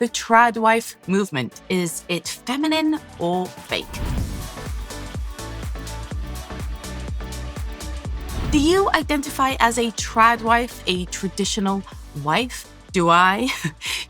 the TradWife movement. Is it feminine or fake? Do you identify as a TradWife, a traditional wife? Do I?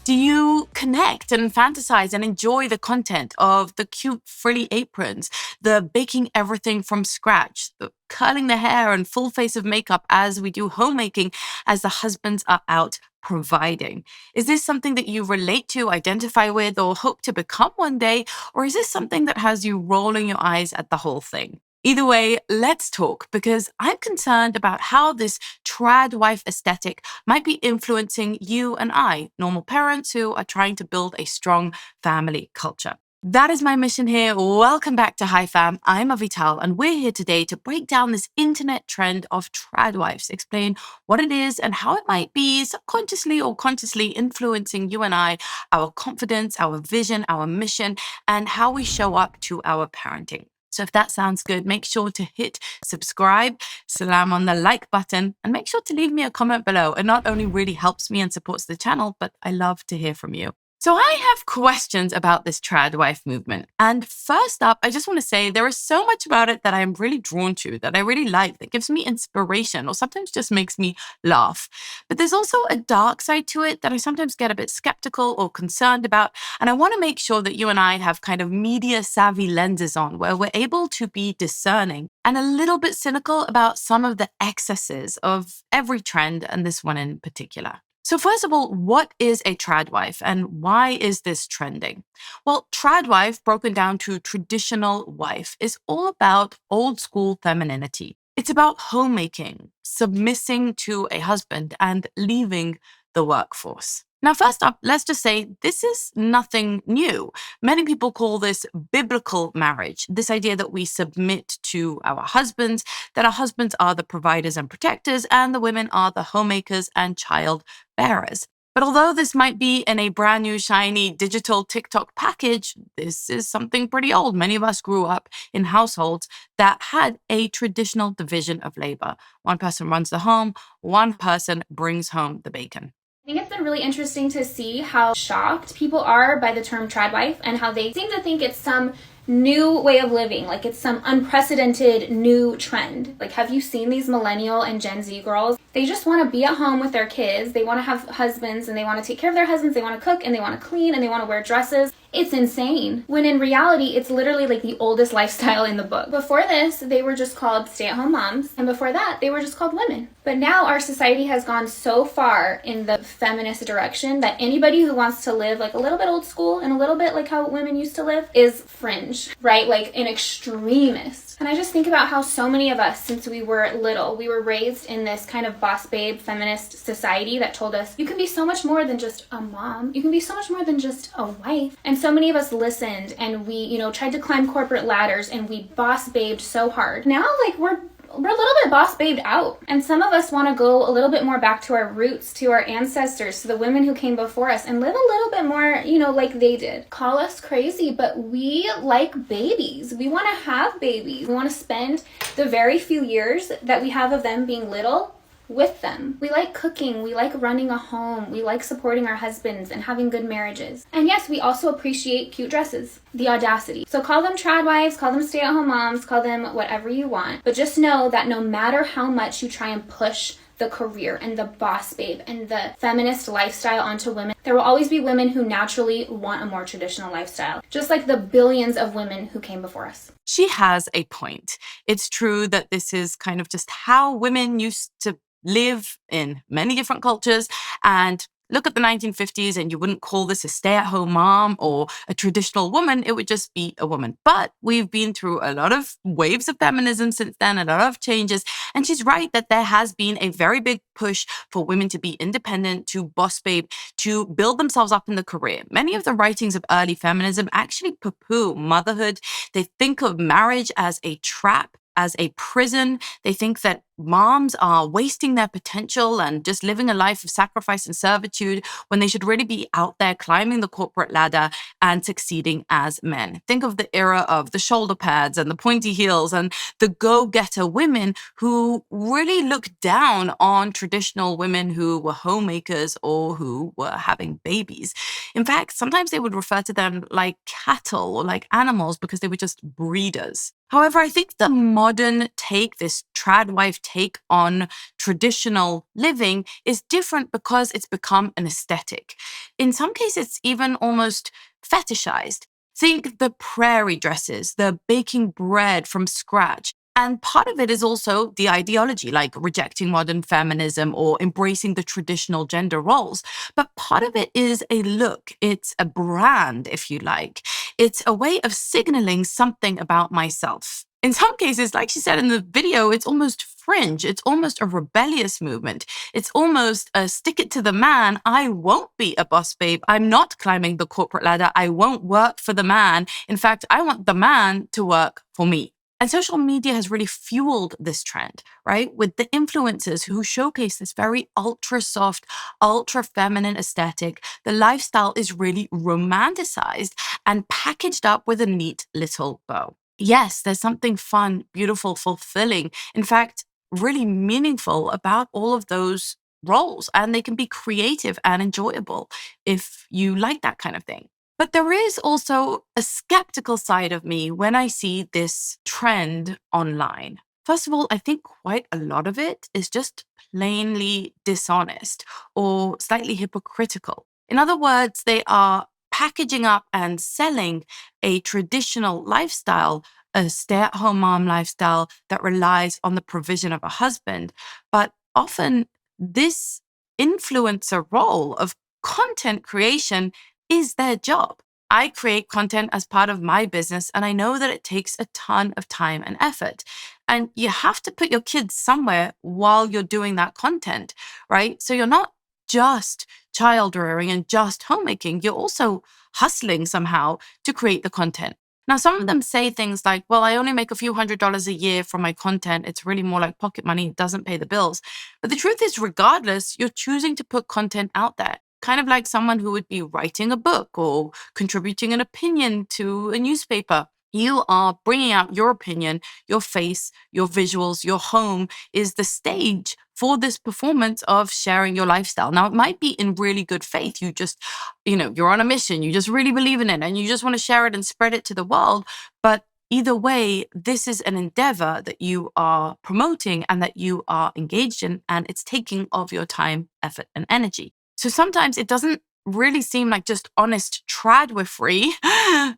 Do you connect and fantasize and enjoy the content of the cute frilly aprons, the baking everything from scratch, the curling the hair and full face of makeup as we do homemaking as the husbands are out providing? Is this something that you relate to, identify with, or hope to become one day? Or is this something that has you rolling your eyes at the whole thing? Either way, let's talk, because I'm concerned about how this TradWife aesthetic might be influencing you and I, normal parents who are trying to build a strong family culture. That is my mission here. Welcome back to Hi Fam. I'm Avital, and we're here today to break down this internet trend of TradWives, explain what it is and how it might be subconsciously or consciously influencing you and I, our confidence, our vision, our mission, and how we show up to our parenting. So if that sounds good, make sure to hit subscribe, slam on the like button, and make sure to leave me a comment below. It not only really helps me and supports the channel, but I love to hear from you. So I have questions about this TradWife movement. And first up, I just want to say there is so much about it that I'm really drawn to, that I really like, that gives me inspiration or sometimes just makes me laugh. But there's also a dark side to it that I sometimes get a bit skeptical or concerned about. And I want to make sure that you and I have kind of media savvy lenses on where we're able to be discerning and a little bit cynical about some of the excesses of every trend and this one in particular. So first of all, what is a TradWife and why is this trending? Well, TradWife, broken down to traditional wife, is all about old school femininity. It's about homemaking, submissing to a husband, and leaving the workforce. Now, first up, let's just say this is nothing new. Many people call this biblical marriage, this idea that we submit to our husbands, that our husbands are the providers and protectors, and the women are the homemakers and child bearers. But although this might be in a brand new, shiny digital TikTok package, this is something pretty old. Many of us grew up in households that had a traditional division of labor. One person runs the home, one person brings home the bacon. I think it's been really interesting to see how shocked people are by the term TradWife and how they seem to think it's some new way of living, like it's some unprecedented new trend. Like, have you seen these millennial and Gen Z girls? They just want to be at home with their kids. They want to have husbands and they want to take care of their husbands. They want to cook and they want to clean and they want to wear dresses. It's insane. When in reality, it's literally like the oldest lifestyle in the book. Before this, they were just called stay-at-home moms. And before that, they were just called women. But now our society has gone so far in the feminist direction that anybody who wants to live like a little bit old school and a little bit like how women used to live is fringe, right? Like an extremist. And I just think about how so many of us, since we were little, we were raised in this kind of boss babe feminist society that told us you can be so much more than just a mom. You can be so much more than just a wife. And so many of us listened and we, tried to climb corporate ladders and we boss babed so hard. Now, like, we're a little bit boss babed out. And some of us want to go a little bit more back to our roots, to our ancestors, to the women who came before us and live a little bit more, like they did. Call us crazy, but we like babies. We want to have babies. We want to spend the very few years that we have of them being little with them. We like cooking, we like running a home, we like supporting our husbands and having good marriages. And yes, we also appreciate cute dresses. The audacity. So call them TradWives, call them stay-at-home moms, call them whatever you want. But just know that no matter how much you try and push the career and the boss babe and the feminist lifestyle onto women, there will always be women who naturally want a more traditional lifestyle, just like the billions of women who came before us. She has a point. It's true that this is kind of just how women used to live in many different cultures. And look at the 1950s and you wouldn't call this a stay-at-home mom or a traditional woman. It would just be a woman. But we've been through a lot of waves of feminism since then, a lot of changes. And she's right that there has been a very big push for women to be independent, to boss babe, to build themselves up in the career. Many of the writings of early feminism actually poo-poo motherhood. They think of marriage as a trap, as a prison. They think that moms are wasting their potential and just living a life of sacrifice and servitude when they should really be out there climbing the corporate ladder and succeeding as men. Think of the era of the shoulder pads and the pointy heels and the go-getter women who really looked down on traditional women who were homemakers or who were having babies. In fact, sometimes they would refer to them like cattle or like animals because they were just breeders. However, I think the modern take, this TradWife take on traditional living, is different because it's become an aesthetic. In some cases, it's even almost fetishized. Think the prairie dresses, the baking bread from scratch. And part of it is also the ideology, like rejecting modern feminism or embracing the traditional gender roles. But part of it is a look. It's a brand, if you like. It's a way of signaling something about myself. In some cases, like she said in the video, it's almost fringe. It's almost a rebellious movement. It's almost a stick it to the man. I won't be a boss babe. I'm not climbing the corporate ladder. I won't work for the man. In fact, I want the man to work for me. And social media has really fueled this trend, right? With the influencers who showcase this very ultra soft, ultra feminine aesthetic, the lifestyle is really romanticized and packaged up with a neat little bow. Yes, there's something fun, beautiful, fulfilling, in fact, really meaningful about all of those roles. And they can be creative and enjoyable if you like that kind of thing. But there is also a skeptical side of me when I see this trend online. First of all, I think quite a lot of it is just plainly dishonest or slightly hypocritical. In other words, they are packaging up and selling a traditional lifestyle, a stay-at-home mom lifestyle that relies on the provision of a husband. But often this influencer role of content creation is their job. I create content as part of my business, and I know that it takes a ton of time and effort. And you have to put your kids somewhere while you're doing that content, right? So you're not just child rearing and just homemaking, you're also hustling somehow to create the content. Now, some of them say things like, well, I only make a few $100s a year from my content. It's really more like pocket money. It doesn't pay the bills. But the truth is, regardless, you're choosing to put content out there. Kind of like someone who would be writing a book or contributing an opinion to a newspaper. You are bringing out your opinion, your face, your visuals, your home is the stage for this performance of sharing your lifestyle. Now, it might be in really good faith. You just, you're on a mission. You just really believe in it and you just want to share it and spread it to the world. But either way, this is an endeavor that you are promoting and that you are engaged in, and it's taking of your time, effort, and energy. So sometimes it doesn't really seem like just honest tradwifery,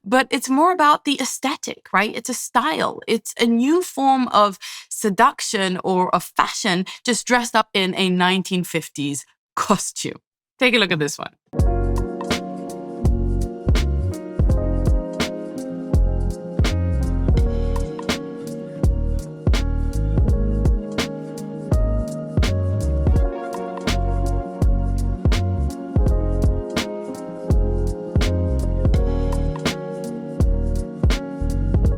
but it's more about the aesthetic, right? It's a style. It's a new form of seduction or of fashion just dressed up in a 1950s costume. Take a look at this one.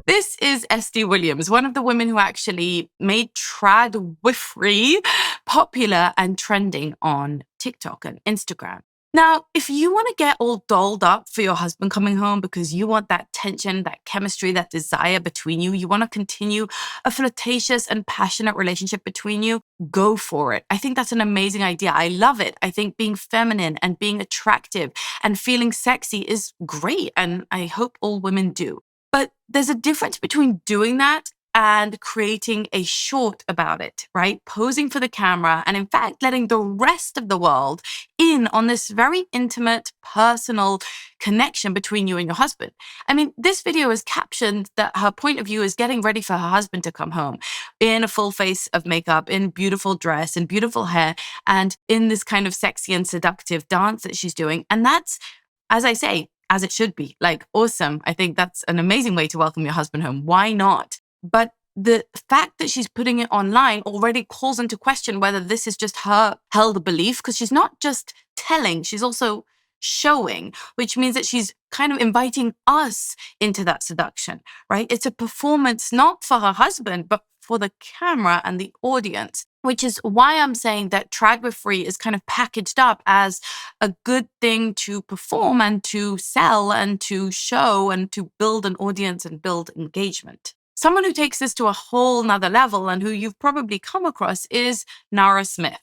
This is Esty Williams, one of the women who actually made tradwifery popular and trending on TikTok and Instagram. Now, if you want to get all dolled up for your husband coming home because you want that tension, that chemistry, that desire between you, you want to continue a flirtatious and passionate relationship between you, go for it. I think that's an amazing idea. I love it. I think being feminine and being attractive and feeling sexy is great, and I hope all women do. But there's a difference between doing that and creating a short about it, right? Posing for the camera and in fact, letting the rest of the world in on this very intimate, personal connection between you and your husband. I mean, this video is captioned that her point of view is getting ready for her husband to come home in a full face of makeup, in beautiful dress and beautiful hair, and in this kind of sexy and seductive dance that she's doing. And that's, as I say, as it should be, like awesome. I think that's an amazing way to welcome your husband home. Why not? But the fact that she's putting it online already calls into question whether this is just her held belief, because she's not just telling, she's also showing, which means that she's kind of inviting us into that seduction, right? It's a performance not for her husband, but for the camera and the audience, which is why I'm saying that TradWife Free is kind of packaged up as a good thing to perform and to sell and to show and to build an audience and build engagement. Someone who takes this to a whole nother level and who you've probably come across is Nara Smith.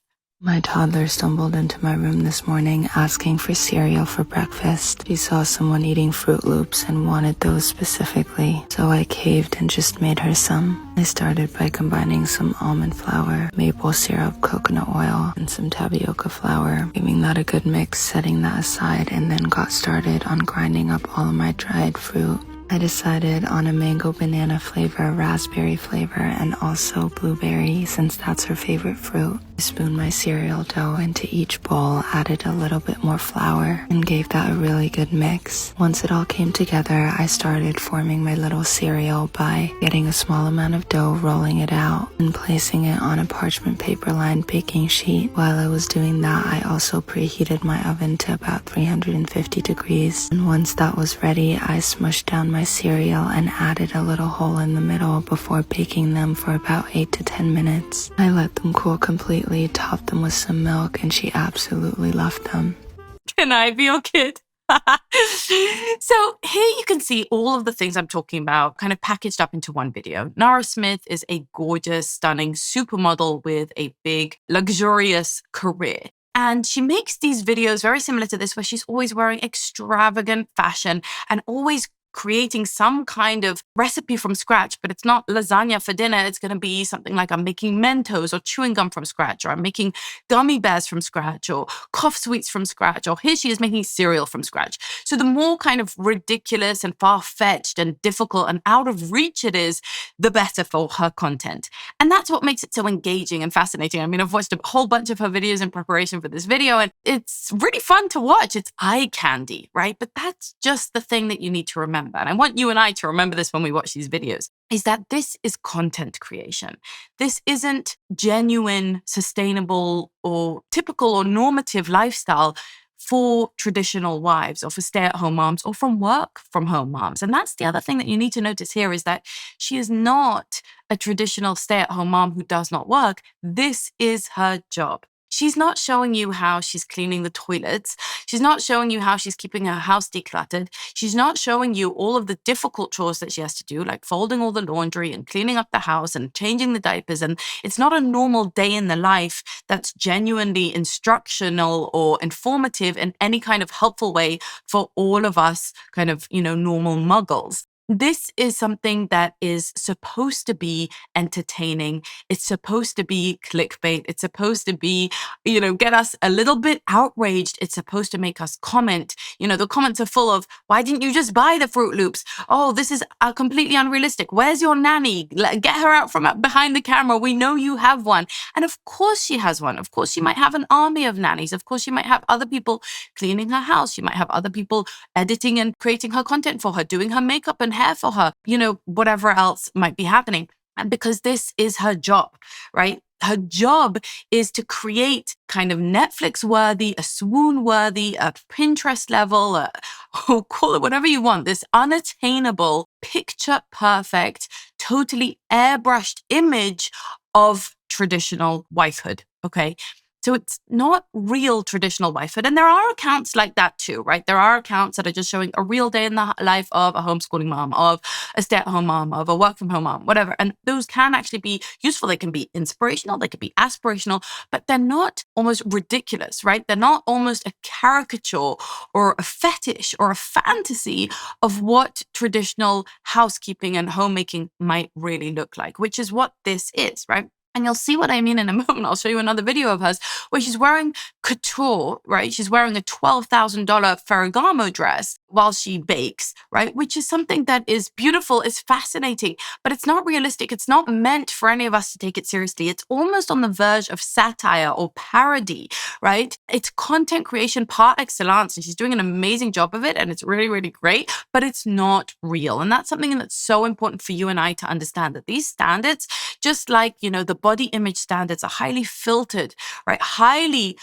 My toddler stumbled into my room this morning asking for cereal for breakfast. She saw someone eating Fruit Loops and wanted those specifically, so I caved and just made her some. I started by combining some almond flour, maple syrup, coconut oil, and some tapioca flour, giving that a good mix, setting that aside, and then got started on grinding up all of my dried fruit. I decided on a mango banana flavor, raspberry flavor, and also blueberry since that's her favorite fruit. I spooned my cereal dough into each bowl, added a little bit more flour, and gave that a really good mix. Once it all came together, I started forming my little cereal by getting a small amount of dough, rolling it out, and placing it on a parchment paper-lined baking sheet. While I was doing that, I also preheated my oven to about 350 degrees, and once that was ready, I smushed down my cereal and added a little hole in the middle before baking them for about 8 to 10 minutes. I let them cool completely, topped them with some milk, and she absolutely loved them. Can I be your kid? So here you can see all of the things I'm talking about kind of packaged up into one video. Nara Smith is a gorgeous, stunning supermodel with a big, luxurious career. And she makes these videos very similar to this, where she's always wearing extravagant fashion and always creating some kind of recipe from scratch, but it's not lasagna for dinner. It's going to be something like I'm making Mentos or chewing gum from scratch, or I'm making gummy bears from scratch, or cough sweets from scratch, or here she is making cereal from scratch. So the more kind of ridiculous and far-fetched and difficult and out of reach it is, the better for her content. And that's what makes it so engaging and fascinating. I mean, I've watched a whole bunch of her videos in preparation for this video, and it's really fun to watch. It's eye candy, right? But that's just the thing that you need to remember. And I want you and I to remember this when we watch these videos, is that this is content creation. This isn't genuine, sustainable, or typical or normative lifestyle for traditional wives or for stay-at-home moms or from work from home moms. And that's the other thing that you need to notice here, is that she is not a traditional stay-at-home mom who does not work. This is her job. She's not showing you how she's cleaning the toilets. She's not showing you how she's keeping her house decluttered. She's not showing you all of the difficult chores that she has to do, like folding all the laundry and cleaning up the house and changing the diapers. And it's not a normal day in the life that's genuinely instructional or informative in any kind of helpful way for all of us kind of, normal muggles. This is something that is supposed to be entertaining. It's supposed to be clickbait. It's supposed to be, get us a little bit outraged. It's supposed to make us comment. The comments are full of, why didn't you just buy the Fruit Loops? Oh, this is completely unrealistic. Where's your nanny? Get her out from behind the camera. We know you have one. And of course she has one. Of course she might have an army of nannies. Of course she might have other people cleaning her house. She might have other people editing and creating her content for her, doing her makeup and hair for her, whatever else might be happening. And because this is her job, right? Her job is to create kind of Netflix worthy, a swoon worthy, a Pinterest level, or call it whatever you want, this unattainable, picture perfect, totally airbrushed image of traditional wifehood. Okay. So it's not real traditional wifehood. And there are accounts like that too, right? There are accounts that are just showing a real day in the life of a homeschooling mom, of a stay-at-home mom, of a work-from-home mom, whatever. And those can actually be useful. They can be inspirational. They can be aspirational, but they're not almost ridiculous, right? They're not almost a caricature or a fetish or a fantasy of what traditional housekeeping and homemaking might really look like, which is what this is, right? And you'll see what I mean in a moment. I'll show you another video of hers where she's wearing couture, right? She's wearing a $12,000 Ferragamo dress while she bakes, right? Which is something that is beautiful, is fascinating, but it's not realistic. It's not meant for any of us to take it seriously. It's almost on the verge of satire or parody, right? It's content creation par excellence, and she's doing an amazing job of it, and it's really, really great, but it's not real. And that's something that's so important for you and I to understand, that these standards, just like, the body image standards, are highly filtered, right? Highly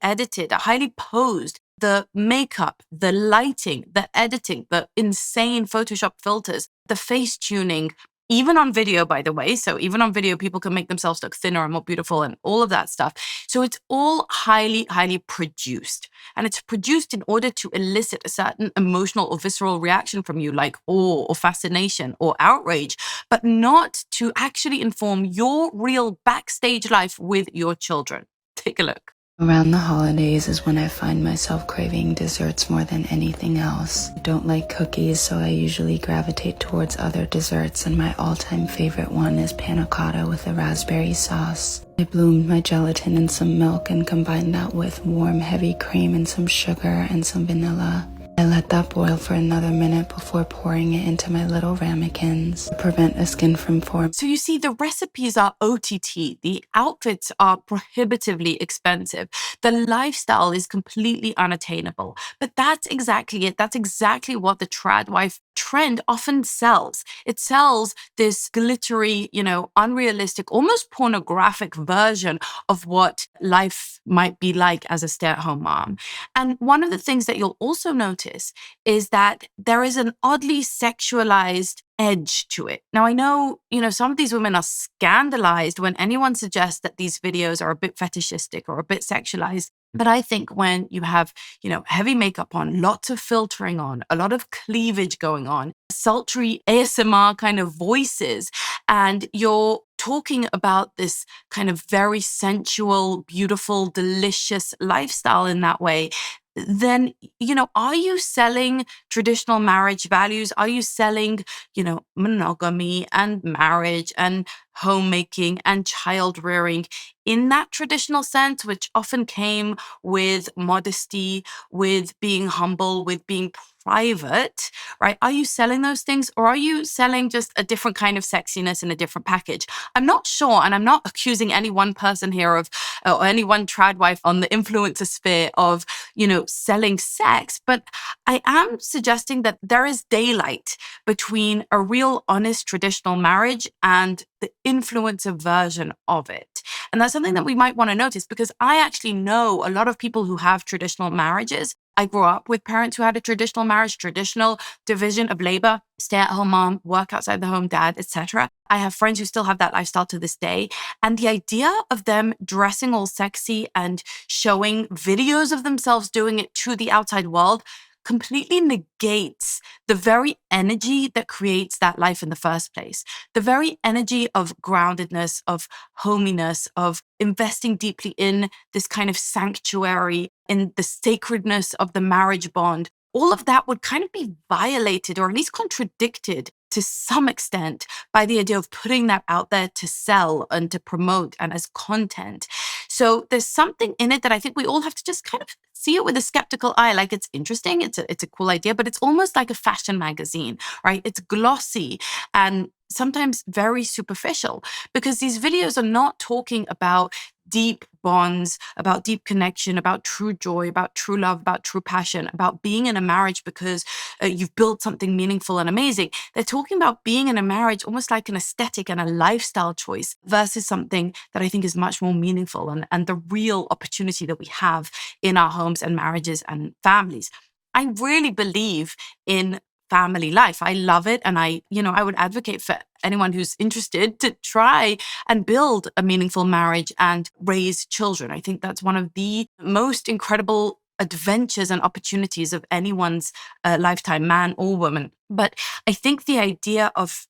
edited, highly posed. The makeup, the lighting, the editing, the insane Photoshop filters, the face tuning, even on video, by the way. So even on video, people can make themselves look thinner and more beautiful and all of that stuff. So it's all highly, highly produced. And it's produced in order to elicit a certain emotional or visceral reaction from you, like awe or fascination or outrage, but not to actually inform your real backstage life with your children. Take a look. Around the holidays is when I find myself craving desserts more than anything else. I don't like cookies, so I usually gravitate towards other desserts, and my all-time favorite one is panna cotta with a raspberry sauce. I bloomed my gelatin in some milk and combined that with warm, heavy cream and some sugar and some vanilla. I let that boil for another minute before pouring it into my little ramekins to prevent a skin from forming. So you see, the recipes are OTT. The outfits are prohibitively expensive. The lifestyle is completely unattainable. But that's exactly it. That's exactly what the TradWife trend often sells. It sells this glittery, unrealistic, almost pornographic version of what life might be like as a stay-at-home mom. And one of the things that you'll also notice is that there is an oddly sexualized edge to it. Now, I know, some of these women are scandalized when anyone suggests that these videos are a bit fetishistic or a bit sexualized. But I think when you have, heavy makeup on, lots of filtering on, a lot of cleavage going on, sultry ASMR kind of voices, and you're talking about this kind of very sensual, beautiful, delicious lifestyle in that way, then, are you selling traditional marriage values? Are you selling, monogamy and marriage and homemaking and child rearing in that traditional sense, which often came with modesty, with being humble, with being private, right? Are you selling those things, or are you selling just a different kind of sexiness in a different package? I'm not sure, and I'm not accusing any one person here of, or any one TradWife on the influencer sphere of, selling sex, but I am suggesting that there is daylight between a real honest traditional marriage and the influencer version of it. And that's something that we might want to notice, because I actually know a lot of people who have traditional marriages. I grew up with parents who had a traditional marriage, traditional division of labor, stay-at-home mom, work outside the home dad, etc. I have friends who still have that lifestyle to this day. And the idea of them dressing all sexy and showing videos of themselves doing it to the outside world completely negates the very energy that creates that life in the first place. The very energy of groundedness, of hominess, of investing deeply in this kind of sanctuary, in the sacredness of the marriage bond. All of that would kind of be violated, or at least contradicted to some extent, by the idea of putting that out there to sell and to promote and as content. So there's something in it that I think we all have to just kind of see it with a skeptical eye. Like, it's interesting, it's a cool idea, but it's almost like a fashion magazine, right? It's glossy and sometimes very superficial, because these videos are not talking about deep bonds, about deep connection, about true joy, about true love, about true passion, about being in a marriage because you've built something meaningful and amazing. They're talking about being in a marriage almost like an aesthetic and a lifestyle choice versus something that I think is much more meaningful and the real opportunity that we have in our homes and marriages and families. I really believe in family life. I love it. And I would advocate for anyone who's interested to try and build a meaningful marriage and raise children. I think that's one of the most incredible adventures and opportunities of anyone's lifetime, man or woman. But I think the idea of,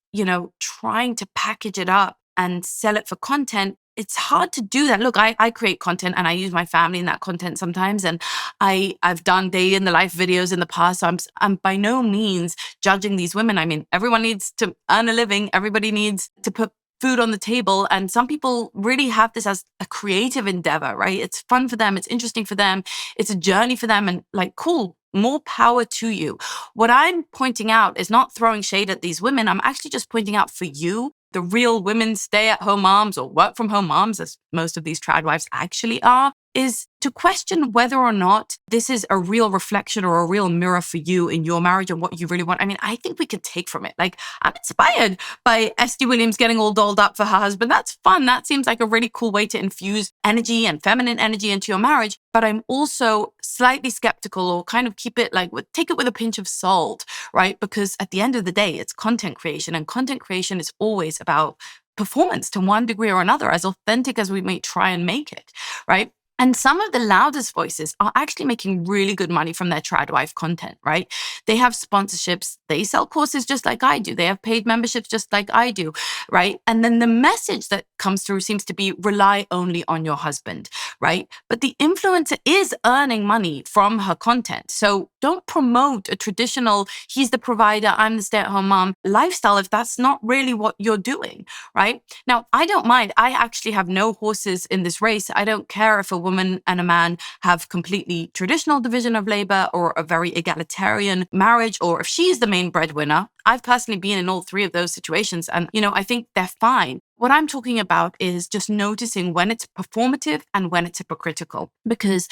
trying to package it up and sell it for content, it's hard to do that. Look, I create content and I use my family in that content sometimes. And I've done day in the life videos in the past. So I'm by no means judging these women. I mean, everyone needs to earn a living. Everybody needs to put food on the table. And some people really have this as a creative endeavor, right? It's fun for them. It's interesting for them. It's a journey for them. And like, cool, more power to you. What I'm pointing out is not throwing shade at these women. I'm actually just pointing out for you, the real women stay-at-home moms or work-from-home moms, as most of these TradWives actually are, is to question whether or not this is a real reflection or a real mirror for you in your marriage and what you really want. I mean, I think we could take from it. Like, I'm inspired by Esty Williams getting all dolled up for her husband. That's fun. That seems like a really cool way to infuse energy and feminine energy into your marriage. But I'm also slightly skeptical or kind of keep it like, take it with a pinch of salt, right? Because at the end of the day, it's content creation, and content creation is always about performance to one degree or another, as authentic as we may try and make it, right? And some of the loudest voices are actually making really good money from their TradWife content, right? They have sponsorships. They sell courses just like I do. They have paid memberships just like I do, right? And then the message that comes through seems to be rely only on your husband, right? But the influencer is earning money from her content. So don't promote a traditional, he's the provider, I'm the stay-at-home mom lifestyle if that's not really what you're doing, right? Now, I don't mind. I actually have no horses in this race. I don't care if a woman and a man have completely traditional division of labor or a very egalitarian marriage, or if she's the main breadwinner. I've personally been in all three of those situations, and, I think they're fine. What I'm talking about is just noticing when it's performative and when it's hypocritical. Because,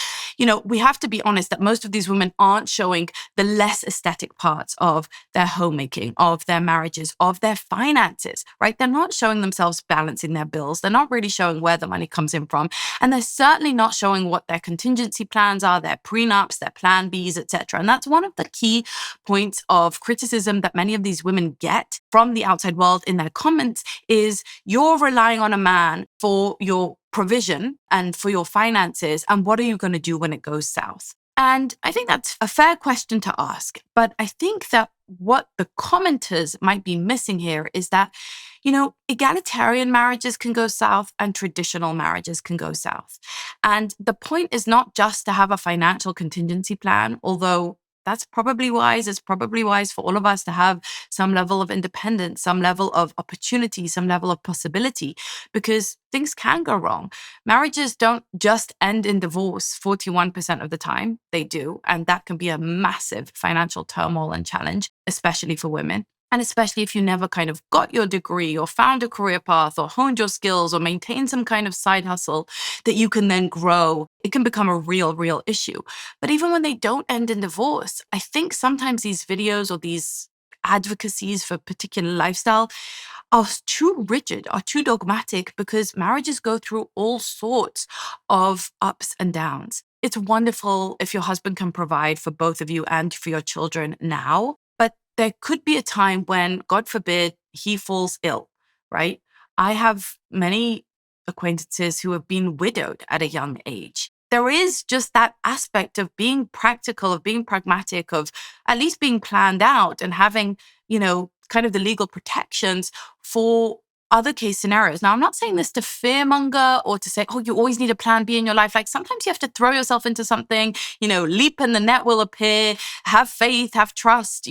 we have to be honest that most of these women aren't showing the less aesthetic parts of their homemaking, of their marriages, of their finances, right? They're not showing themselves balancing their bills. They're not really showing where the money comes in from. And they're certainly not showing what their contingency plans are, their prenups, their plan Bs, etc. And that's one of the key points of criticism that many of these women get from the outside world in their comments is you're relying on a man for your provision and for your finances. And what are you going to do when it goes south? And I think that's a fair question to ask. But I think that what the commenters might be missing here is that, egalitarian marriages can go south and traditional marriages can go south. And the point is not just to have a financial contingency plan, although that's probably wise. It's probably wise for all of us to have some level of independence, some level of opportunity, some level of possibility, because things can go wrong. Marriages don't just end in divorce 41% of the time. They do. And that can be a massive financial turmoil and challenge, especially for women. And especially if you never kind of got your degree or found a career path or honed your skills or maintained some kind of side hustle that you can then grow, it can become a real issue. But even when they don't end in divorce, I think sometimes these videos or these advocacies for particular lifestyle are too rigid, are too dogmatic, because marriages go through all sorts of ups and downs. It's wonderful if your husband can provide for both of you and for your children now, but there could be a time when, God forbid, he falls ill, right? I have many acquaintances who have been widowed at a young age. There is just that aspect of being practical, of being pragmatic, of at least being planned out and having, kind of the legal protections for other case scenarios. Now, I'm not saying this to fearmonger or to say, oh, you always need a plan B in your life. Like sometimes you have to throw yourself into something, leap and the net will appear, have faith, have trust,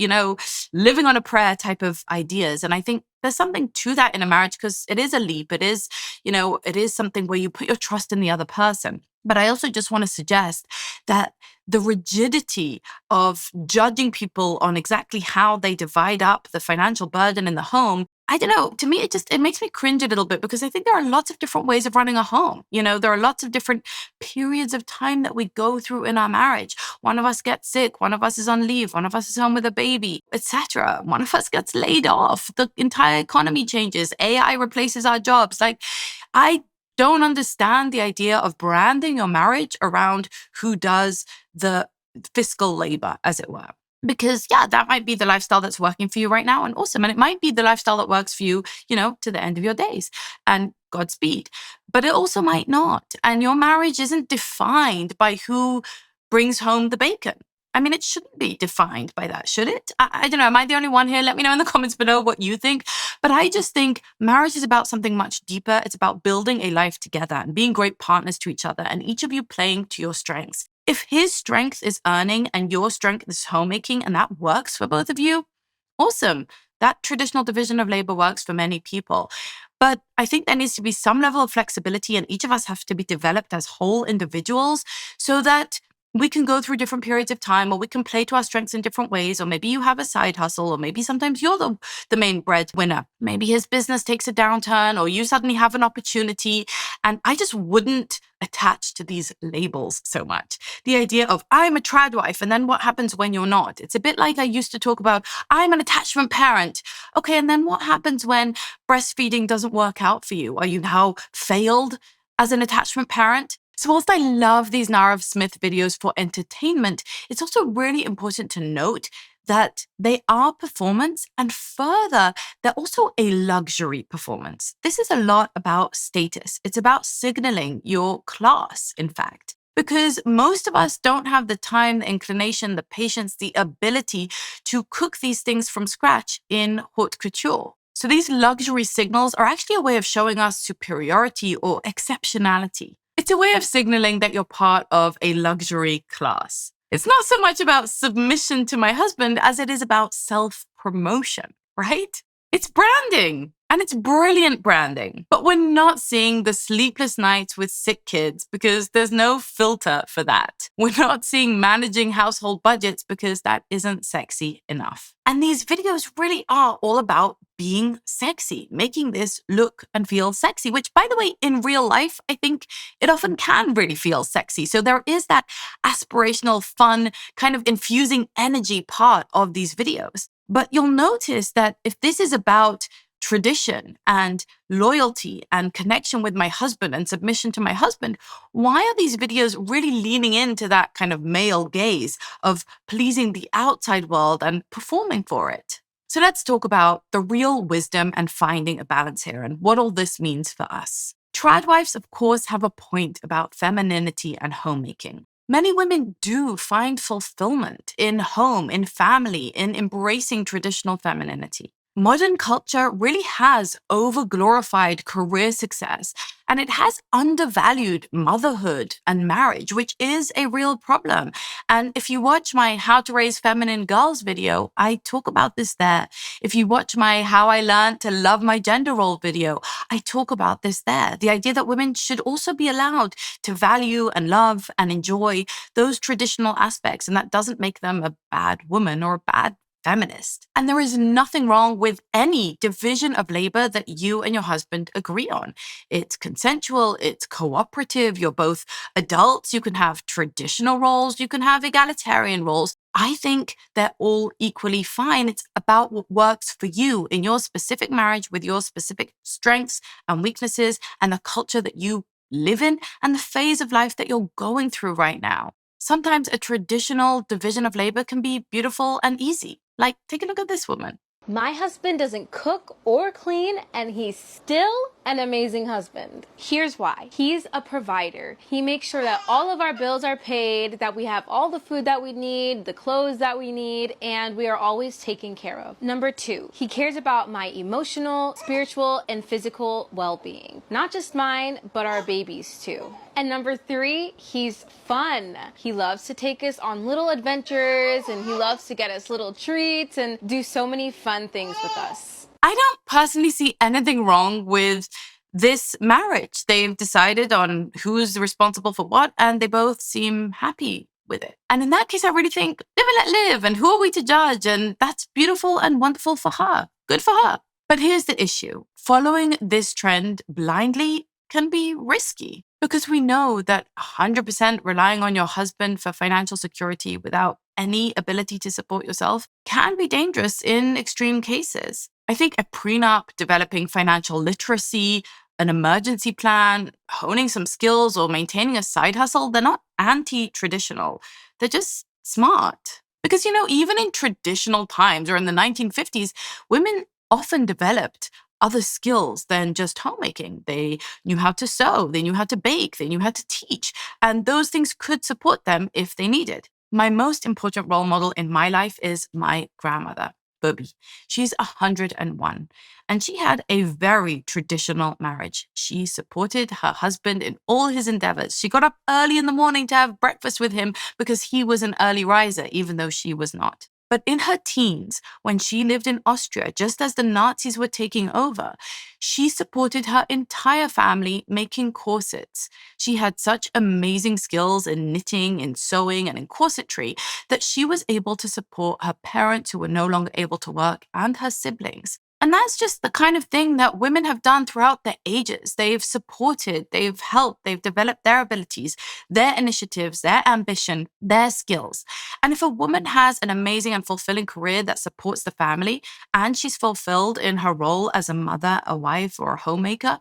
living on a prayer type of ideas. And I think there's something to that in a marriage because it is a leap. It is, it is something where you put your trust in the other person. But I also just want to suggest that the rigidity of judging people on exactly how they divide up the financial burden in the home, I don't know, to me, it makes me cringe a little bit because I think there are lots of different ways of running a home. There are lots of different periods of time that we go through in our marriage. One of us gets sick, one of us is on leave, one of us is home with a baby, etc. One of us gets laid off. The entire economy changes. AI replaces our jobs. I don't understand the idea of branding your marriage around who does the fiscal labor, as it were. Because, that might be the lifestyle that's working for you right now and awesome. And it might be the lifestyle that works for you, to the end of your days. And Godspeed. But it also might not. And your marriage isn't defined by who brings home the bacon. I mean, it shouldn't be defined by that, should it? I don't know. Am I the only one here? Let me know in the comments below what you think. But I just think marriage is about something much deeper. It's about building a life together and being great partners to each other and each of you playing to your strengths. If his strength is earning and your strength is homemaking and that works for both of you, awesome. That traditional division of labor works for many people. But I think there needs to be some level of flexibility and each of us have to be developed as whole individuals so that we can go through different periods of time, or we can play to our strengths in different ways, or maybe you have a side hustle, or maybe sometimes you're the main breadwinner. Maybe his business takes a downturn, or you suddenly have an opportunity. And I just wouldn't attach to these labels so much. The idea of I'm a TradWife, and then what happens when you're not? It's a bit like I used to talk about I'm an attachment parent. Okay, and then what happens when breastfeeding doesn't work out for you? Are you now failed as an attachment parent? So whilst I love these Narav Smith videos for entertainment, it's also really important to note that they are performance, and further, they're also a luxury performance. This is a lot about status. It's about signaling your class, in fact. Because most of us don't have the time, the inclination, the patience, the ability to cook these things from scratch in haute couture. So these luxury signals are actually a way of showing us superiority or exceptionality. It's a way of signaling that you're part of a luxury class. It's not so much about submission to my husband as it is about self-promotion, right? It's branding, and it's brilliant branding. But we're not seeing the sleepless nights with sick kids because there's no filter for that. We're not seeing managing household budgets because that isn't sexy enough. And these videos really are all about being sexy, making this look and feel sexy, which, by the way, in real life, I think it often can really feel sexy. So there is that aspirational, fun, kind of infusing energy part of these videos. But you'll notice that if this is about tradition and loyalty and connection with my husband and submission to my husband, why are these videos really leaning into that kind of male gaze of pleasing the outside world and performing for it? So let's talk about the real wisdom and finding a balance here and what all this means for us. TradWives, of course, have a point about femininity and homemaking. Many women do find fulfillment in home, in family, in embracing traditional femininity. Modern culture really has over-glorified career success, and it has undervalued motherhood and marriage, which is a real problem. And if you watch my How to Raise Feminine Girls video, I talk about this there. If you watch my How I Learned to Love My Gender Role video, I talk about this there. The idea that women should also be allowed to value and love and enjoy those traditional aspects, and that doesn't make them a bad woman or a bad feminist. And there is nothing wrong with any division of labor that you and your husband agree on. It's consensual, it's cooperative, you're both adults, you can have traditional roles, you can have egalitarian roles. I think they're all equally fine. It's about what works for you in your specific marriage with your specific strengths and weaknesses and the culture that you live in and the phase of life that you're going through right now. Sometimes a traditional division of labor can be beautiful and easy. Like, take a look at this woman. My husband doesn't cook or clean, and he's still an amazing husband. Here's why. He's a provider. He makes sure that all of our bills are paid, that we have all the food that we need, the clothes that we need, and we are always taken care of. Number 2, he cares about my emotional, spiritual, and physical well-being. Not just mine, but our babies too. And number 3, he's fun. He loves to take us on little adventures, and he loves to get us little treats and do so many fun things with us. I don't personally see anything wrong with this marriage. They've decided on who's responsible for what, and they both seem happy with it. And in that case, I really think live and let live, and who are we to judge? And that's beautiful and wonderful for her. Good for her. But here's the issue. Following this trend blindly can be risky because we know that 100% relying on your husband for financial security without any ability to support yourself can be dangerous in extreme cases. I think a prenup, developing financial literacy, an emergency plan, honing some skills, or maintaining a side hustle, they're not anti-traditional. They're just smart. Because, even in traditional times or in the 1950s, women often developed other skills than just homemaking. They knew how to sew, they knew how to bake, they knew how to teach, and those things could support them if they needed. My most important role model in my life is my grandmother, Bubby. She's 101, and she had a very traditional marriage. She supported her husband in all his endeavors. She got up early in the morning to have breakfast with him because he was an early riser, even though she was not. But in her teens, when she lived in Austria, just as the Nazis were taking over, she supported her entire family making corsets. She had such amazing skills in knitting, in sewing, and in corsetry that she was able to support her parents who were no longer able to work and her siblings. And that's just the kind of thing that women have done throughout the ages. They've supported, they've helped, they've developed their abilities, their initiatives, their ambition, their skills. And if a woman has an amazing and fulfilling career that supports the family, and she's fulfilled in her role as a mother, a wife, or a homemaker,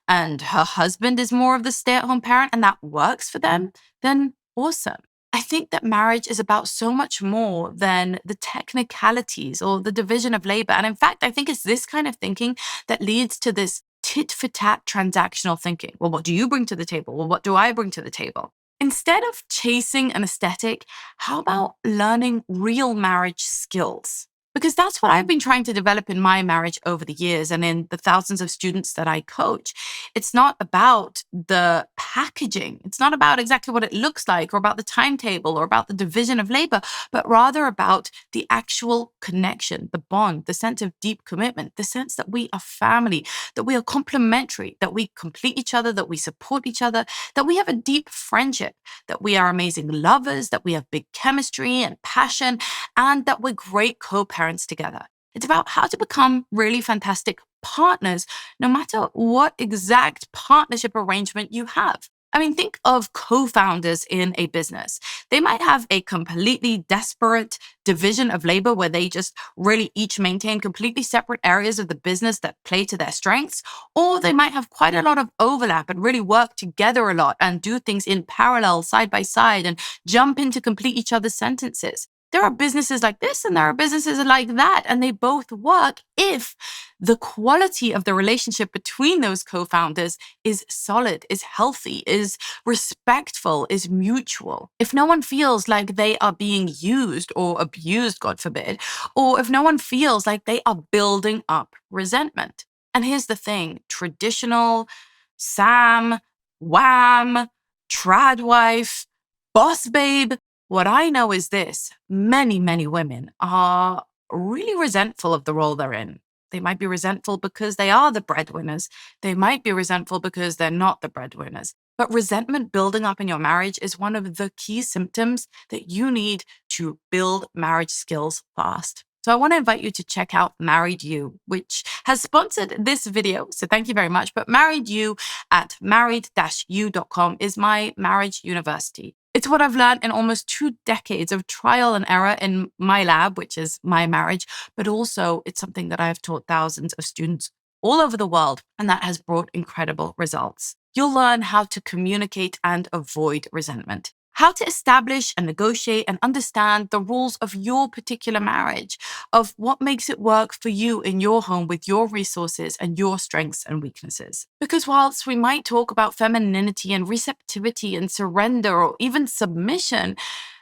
and her husband is more of the stay-at-home parent, and that works for them, then awesome. I think that marriage is about so much more than the technicalities or the division of labor. And in fact, I think it's this kind of thinking that leads to this tit for tat transactional thinking. Well, what do you bring to the table? Well, what do I bring to the table? Instead of chasing an aesthetic, how about learning real marriage skills? Because that's what I've been trying to develop in my marriage over the years and in the thousands of students that I coach. It's not about the packaging. It's not about exactly what it looks like or about the timetable or about the division of labor, but rather about the actual connection, the bond, the sense of deep commitment, the sense that we are family, that we are complementary, that we complete each other, that we support each other, that we have a deep friendship, that we are amazing lovers, that we have big chemistry and passion, and that we're great co-parents together. It's about how to become really fantastic partners, no matter what exact partnership arrangement you have. I mean, think of co-founders in a business. They might have a completely disparate division of labor where they just really each maintain completely separate areas of the business that play to their strengths, or they might have quite a lot of overlap and really work together a lot and do things in parallel, side by side, and jump in to complete each other's sentences. There are businesses like this and there are businesses like that, and they both work if the quality of the relationship between those co-founders is solid, is healthy, is respectful, is mutual. If no one feels like they are being used or abused, God forbid, or if no one feels like they are building up resentment. And here's the thing, traditional, Sam, wham, TradWife, boss babe, what I know is this, many women are really resentful of the role they're in. They might be resentful because they are the breadwinners. They might be resentful because they're not the breadwinners. But resentment building up in your marriage is one of the key symptoms that you need to build marriage skills fast. So I want to invite you to check out Married You, which has sponsored this video. So thank you very much. But Married You at married-u.com is my marriage university. It's what I've learned in almost 2 decades of trial and error in my lab, which is my marriage, but also it's something that I have taught thousands of students all over the world, and that has brought incredible results. You'll learn how to communicate and avoid resentment, how to establish and negotiate and understand the rules of your particular marriage, of what makes it work for you in your home with your resources and your strengths and weaknesses. Because whilst we might talk about femininity and receptivity and surrender or even submission,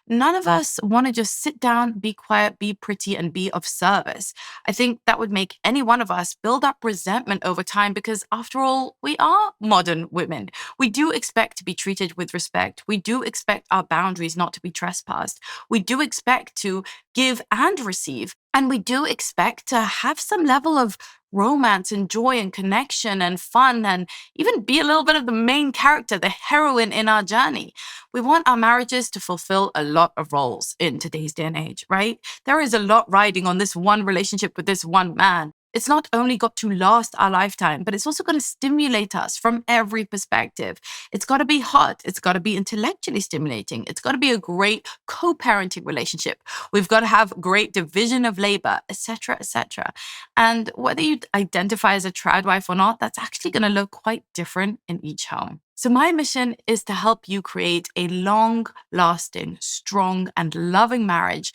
none of us want to just sit down, be quiet, be pretty, and be of service. I think that would make any one of us build up resentment over time because, after all, we are modern women. We do expect to be treated with respect. We do expect our boundaries not to be trespassed. We do expect to give and receive. And we do expect to have some level of romance and joy and connection and fun and even be a little bit of the main character, the heroine in our journey. We want our marriages to fulfill a lot of roles in today's day and age, right? There is a lot riding on this one relationship with this one man. It's not only got to last our lifetime, but it's also going to stimulate us from every perspective. It's got to be hot. It's got to be intellectually stimulating. It's got to be a great co-parenting relationship. We've got to have great division of labor, etc., etc. And whether you identify as a TradWife or not, that's actually going to look quite different in each home. So my mission is to help you create a long-lasting, strong, and loving marriage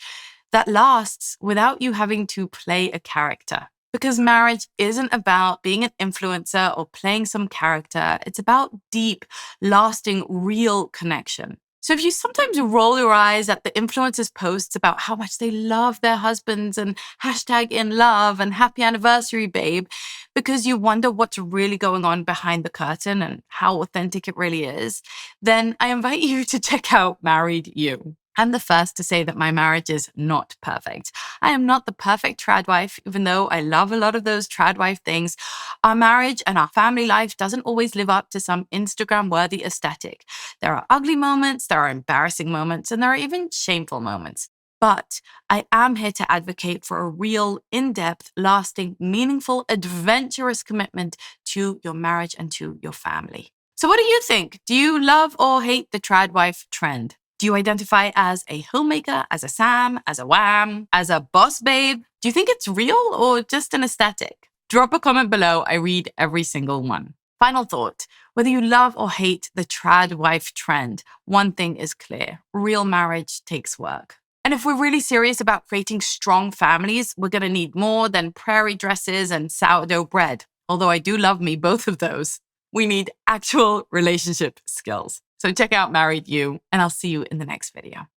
that lasts without you having to play a character. Because marriage isn't about being an influencer or playing some character. It's about deep, lasting, real connection. So if you sometimes roll your eyes at the influencers' posts about how much they love their husbands and hashtag in love and happy anniversary, babe, because you wonder what's really going on behind the curtain and how authentic it really is, then I invite you to check out Married You. I'm the first to say that my marriage is not perfect. I am not the perfect TradWife, even though I love a lot of those TradWife things. Our marriage and our family life doesn't always live up to some Instagram-worthy aesthetic. There are ugly moments, there are embarrassing moments, and there are even shameful moments. But I am here to advocate for a real, in-depth, lasting, meaningful, adventurous commitment to your marriage and to your family. So what do you think? Do you love or hate the TradWife trend? Do you identify as a homemaker, as a Sam, as a wham, as a boss babe? Do you think it's real or just an aesthetic? Drop a comment below. I read every single one. Final thought, whether you love or hate the TradWife trend, one thing is clear. Real marriage takes work. And if we're really serious about creating strong families, we're going to need more than prairie dresses and sourdough bread. Although I do love me both of those. We need actual relationship skills. So check out Married You, and I'll see you in the next video.